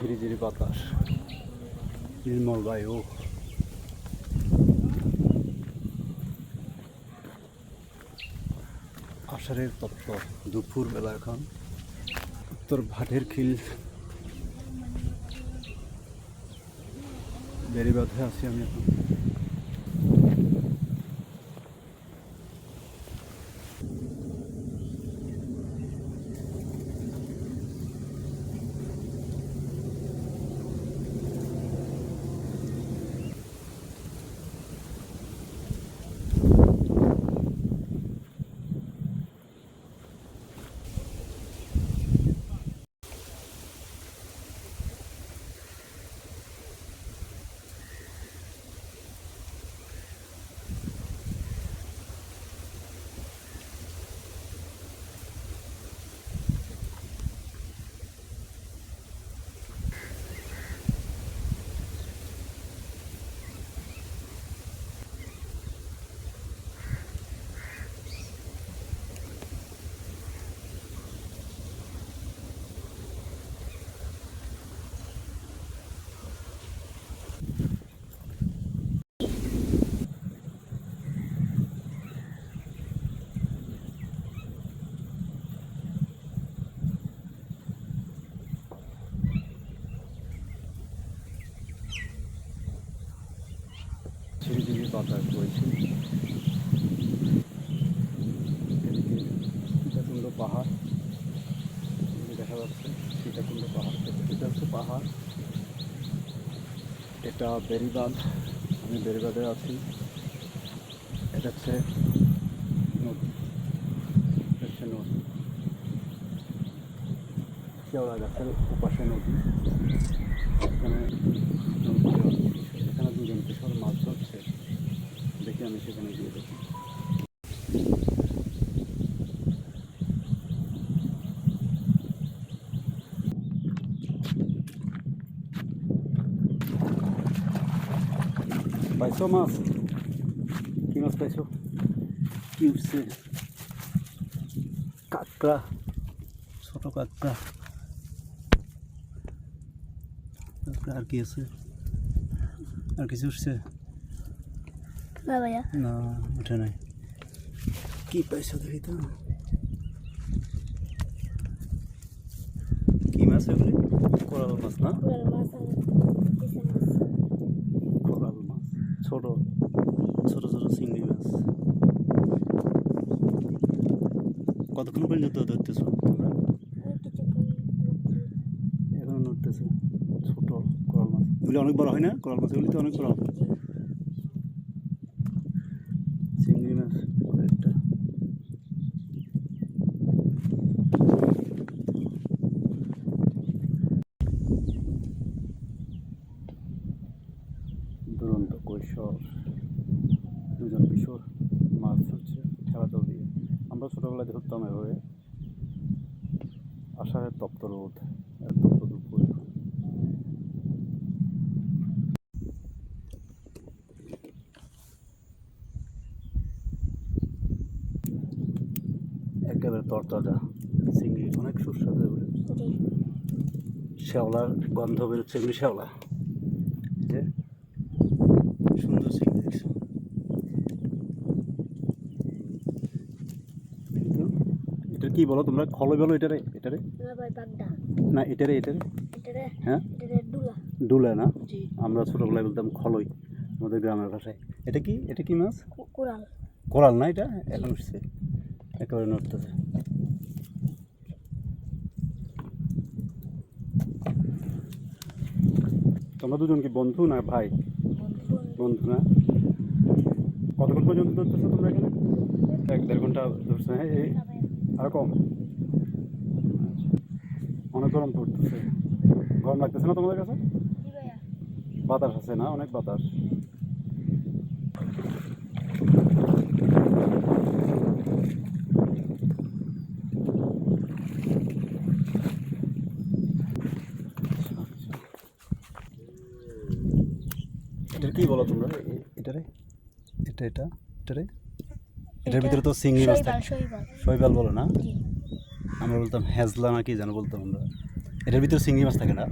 ঝিরিঝিরি বাতাস, নির্মল বায়ু। আষাঢ়ের তত্ত্ব, দুপুর বেলা এখন উত্তর ভাটের খিল বেড়িবাঁধে আছি আমি এখন। ঝিরিঝিরি বাতাস বইছে। সীতাকুণ্ড পাহাড় দেখা যাচ্ছে, সীতাকুণ্ড পাহাড়, এটা হচ্ছে পাহাড়, এটা বেড়িবাঁধ। আমি বেড়িবাঁধে আছি। এটা হচ্ছে নদী, নদী কেওড়া গাছের ওপাশে নদী। এখানে এখানে দুজন কিশোর মাছ ধরছে, দেখি আমি সেখানে গিয়ে দেখি। পাইছো মাছ? কি মাছ পাইছো? কি উঠছে? কাঁকড়া, ছোট কাঁকড়া। আর কি আছে? আর কিছু উঠছে না? উঠে নাই। কি পাইছো দেখি তো। কি মাছ এগুলি? কোরাল মাছ না? কোরাল মাছ, ছোট ছোট ছোট চিংড়ি মাছ। কতক্ষণ পর্যন্ত ধরতেছো তোমরা? এখন ধরতেছো ছোট কোরাল মাছ। এগুলি অনেক বড় হয় না? কোরাল মাছ এগুলি তো অনেক বড়। চিংড়ি মাছ কয়েকটা। দুরন্ত কৈশোর, দুজন কিশোর মাছ ধরছে খেলাধুলো দিয়ে। আমরা ছোটোবেলায় ধরতাম এভাবে। আষাঢ়ের তপ্ত রোদ, তপ্ত দুপুর। একেবারে তরতাজা চিংড়ি, অনেক সুস্বাদু এগুলো। শ্যাওলার গন্ধ বেরোচ্ছে, এগুলি শ্যাওলা। যে সুন্দর চিংড়ি দেখছো। এটা কি বলো তোমরা? খলই বলো এটারে? এটারে না, এটারে এটারে হ্যাঁ ডুলা না? আমরা ছোটবেলায় বলতাম খলই আমাদের গ্রামের ভাষায়। এটা কি? এটা কি মাছ? কোরাল। কোরাল না? এটা এখন উঠছে, একেবারে নড়তেছে। তোমরা দুজন কি বন্ধু না ভাই? বন্ধু না? কতক্ষণ পর্যন্ত ধরতেছো তোমরা এখানে? 1-1.5 ঘন্টা ধরছো? হ্যাঁ, এই আর কম। অনেক গরম পড়তেছে। গরম লাগতেছে না তোমাদের কাছে? বাতাস আছে না? অনেক বাতাস। এটা কি বলো তোমরা? এটারে এটা এটা এটারে এটার ভিতরে তো চিংড়ি মাছ থাকে। শৈবাল বলো না? আমরা বলতাম হেজলা না কি যেন বলতাম আমরা। এটার ভিতরে চিংড়ি মাছ থাকে না?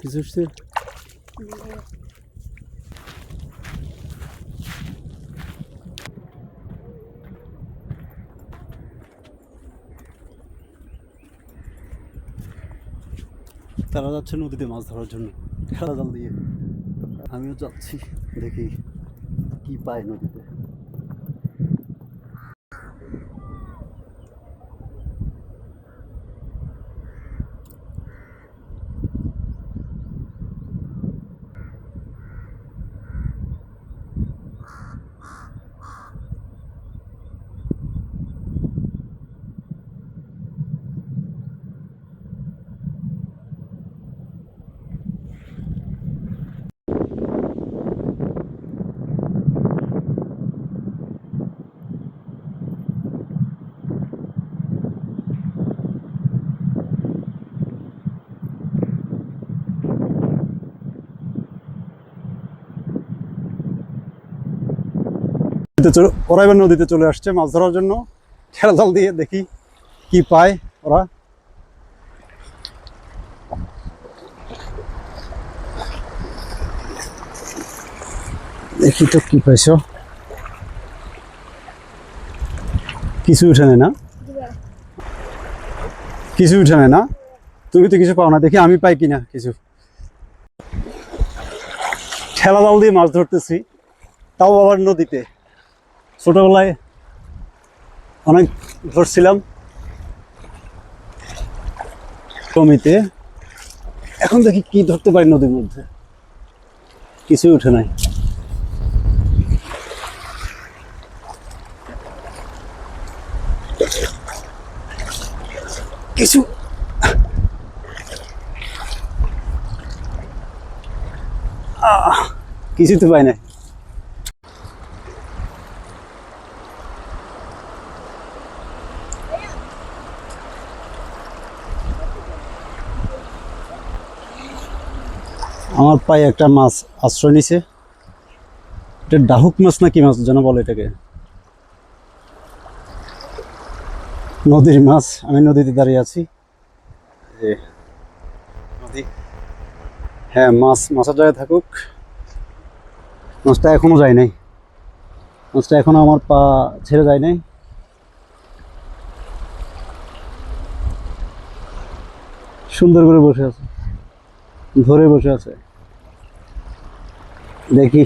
কিছু উঠছে? তারা যাচ্ছে নদীতে মাছ ধরার জন্য ঠেলা জাল দিয়ে। আমিও যাচ্ছি, দেখি কি পাই নদীতে। ওরা এবার নদীতে চলে আসছে মাছ ধরার জন্য ঠেলা জাল দিয়ে। দেখি কি পায় ওরা। দেখি তো কি পাইছ। কিছু উঠে নেয় না, কিছু উঠে নেয় না। তুমি তো কিছু পাও না, দেখি আমি পাই কিনা কিছু। ঠেলা জাল দিয়ে মাছ ধরতেছি, তাও আবার নদীতে। ছোটবেলায় অনেক ধরছিলাম জমিতে, এখন দেখি কি ধরতে পারি নদীর মধ্যে। কিছু উঠে নাই। কিছু কিছু তো পাই না। আমার পায়ে একটা মাছ আশ্রয় নিছে। এটা ডাহুক মাছ না কি মাছ যেন বলে এটাকে, নদীর মাছ। আমি নদীতে দাঁড়িয়ে আছি, যে নদী, হ্যাঁ মাছ মাছের জায়গায় থাকুক, মাছটা এখনো যায় নাই, মাছটা এখনো আমার পা ছেড়ে যায় নাই। সুন্দর করে বসে আছে, ধরে বসে আছে। দেখি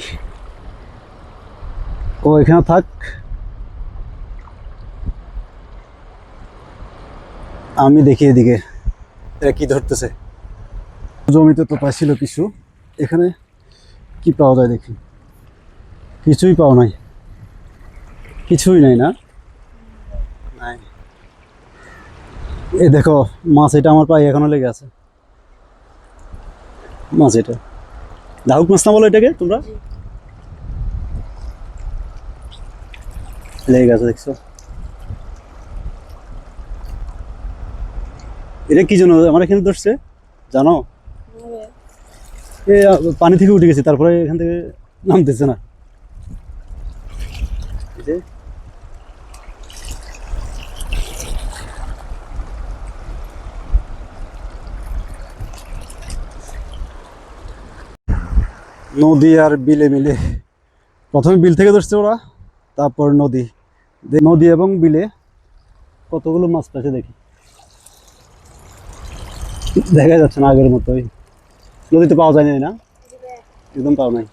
ও এখানে থাক, আমি দেখি এদিকে এরা কি ধরতেছে। জমিতে তো পাইছিল কিছু, এখানে কি পাওয়া যায় দেখি। কিছুই পাওয়া নাই, কিছুই নাই না, নাই। এ দেখো মাছ, এটা আমার পায়ে এখনো লেগে আছে। মাছ এটা ডাহুক মাছ না বলো এটাকে তোমরা? লেগে গেছে দেখছো? এটা কি জন্য আমার এখানে ধরছে জানো? এ পানি থেকে উঠে গেছে, তারপরে এখান থেকে নামতেছে না। এই যে নদী আর বিলে মিলে, প্রথমে বিল থেকে ধরছে ওরা, তারপর নদী। নদী এবং বিলে কতগুলো মাছ পাইছে দেখি, দেখা যাচ্ছে না আগের মতোই। নদীতে পাওয়া যায় না, একদম পাওয়া নাই।